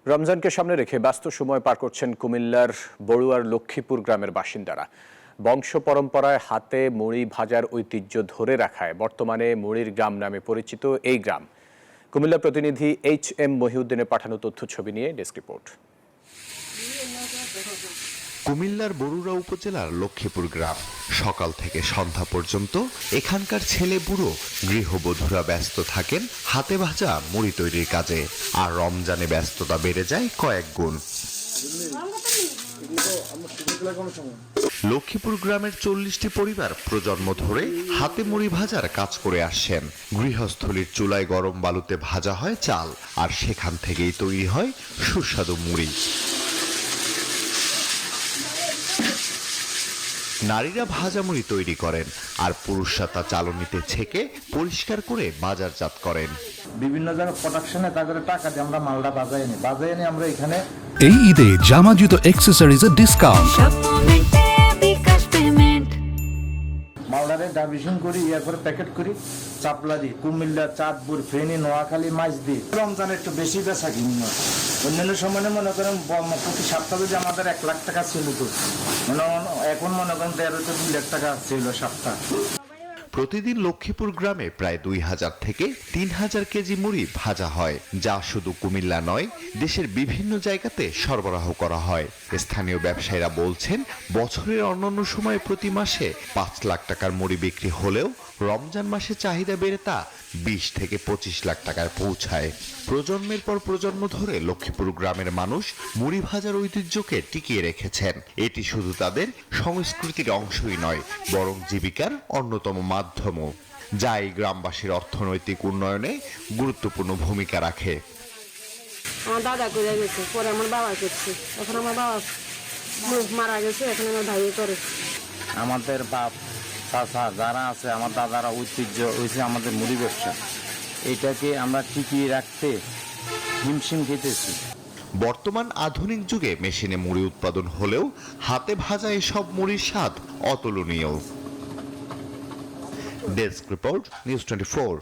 রমজানকে সামনে রেখে ব্যস্ত সময় পার করছেন কুমিল্লার বড়ুয়ার লক্ষ্মীপুর গ্রামের বাসিন্দারা। বংশ পরম্পরায় হাতে মুড়ি ভাজার ঐতিহ্য ধরে রাখায় বর্তমানে মুড়ির গ্রাম নামে পরিচিত এই গ্রাম। কুমিল্লা প্রতিনিধি HM মহিউদ্দিনের পাঠানো তথ্যছবি নিয়ে ডেস্ক রিপোর্ট। কুমিল্লার বরুড়া উপজেলার লক্ষ্মীপুর গ্রাম। সকাল থেকে সন্ধ্যা পর্যন্ত এখানকার ছেলে বুড়ো গৃহবধূরা ব্যস্ত থাকেন হাতে ভাজা মুড়ি তৈরির কাজে। আর রমজানে ব্যস্ততা বেড়ে যায় কয়েক গুণ। লক্ষ্মীপুর গ্রামের 40টি পরিবার প্রজন্ম ধরে হাতে মুড়ি ভাজার কাজ করে আসছেন। গৃহস্থলীর চুলায় গরম বালুতে ভাজা হয় চাল, আর সেখান থেকেই তৈরি হয় সুস্বাদু মুড়ি। নারীরা ভাজা মুড়ি তৈরি করেন, আর পুরুষরা তা চালনিতে ছেঁকে পরিষ্কার করে বাজারজাত করেন। বিভিন্ন জায়গায় প্রোডাকশনে তাদের টাকা দিয়ে আমরা মালটা বাজাই এনে আমরা এখানে। এই ঈদে জামা জুতো অ্যাক্সেসরিজের ডিসকাউন্ট। মালদারে ডাবিশন করি, এরপরে প্যাকেট করি, চাপলা দিই, কুমিল্লা, চাঁদপুর, ফেনী, নোয়াখালী, মাছ দিই। রমজানে একটু বেশি বেচা কিনি। অন্যান্য সময় মনে করেন প্রতি সপ্তাহে যদি আমাদের 1 লাখ টাকা ছিল, তো এখন মনে করেন 1.5 থেকে 2 লাখ টাকা ছিল সপ্তাহ। প্রতিদিন লক্ষ্মীপুর গ্রামে প্রায় 2000 থেকে 3000 কেজি মুড়ি ভাজা হয়, যা শুধু কুমিল্লা নয়, দেশের বিভিন্ন জায়গাতে সরবরাহ করা হয়। স্থানীয় ব্যবসায়ীরা বলছেন, বছরের অন্যান্য সময়ে প্রতি মাসে 5 লাখ টাকার মুড়ি বিক্রি হলেও রমজান মাসে চাহিদা বেড়ে তা 20 থেকে 25 লাখ টাকায় পৌঁছায়। প্রজন্মের পর প্রজন্ম ধরে লক্ষ্মীপুর গ্রামের মানুষ মুড়ি ভাজার ঐতিহ্যকে টিকিয়ে রেখেছেন। এটি শুধু তাদের সংস্কৃতির অংশই নয়, বরং জীবিকার অন্যতম মাধ্যমও, যা এই গ্রামবাসীর অর্থনৈতিক উন্নয়নে গুরুত্বপূর্ণ ভূমিকা রাখে। আমার দাদা করে গেছে, পরে আমার বাবা করছে, এখন আমার বাবা মারা গেছে, এখন আমার ভাই করে। আমাদের বাপ চাচা যারা আছে, আমার দাদারা ঐতিহ্য হয়েছে আমাদের মুড়ি ব্যবসা। এটাকে আমরা টিকিয়ে রাখতে হিমশিম খেতেছি। বর্তমান আধুনিক যুগে মেশিনে মুড়ি উৎপাদন হলেও হাতে ভাজা এসব মুড়ির স্বাদ অতুলনীয়। Desk report, news 24।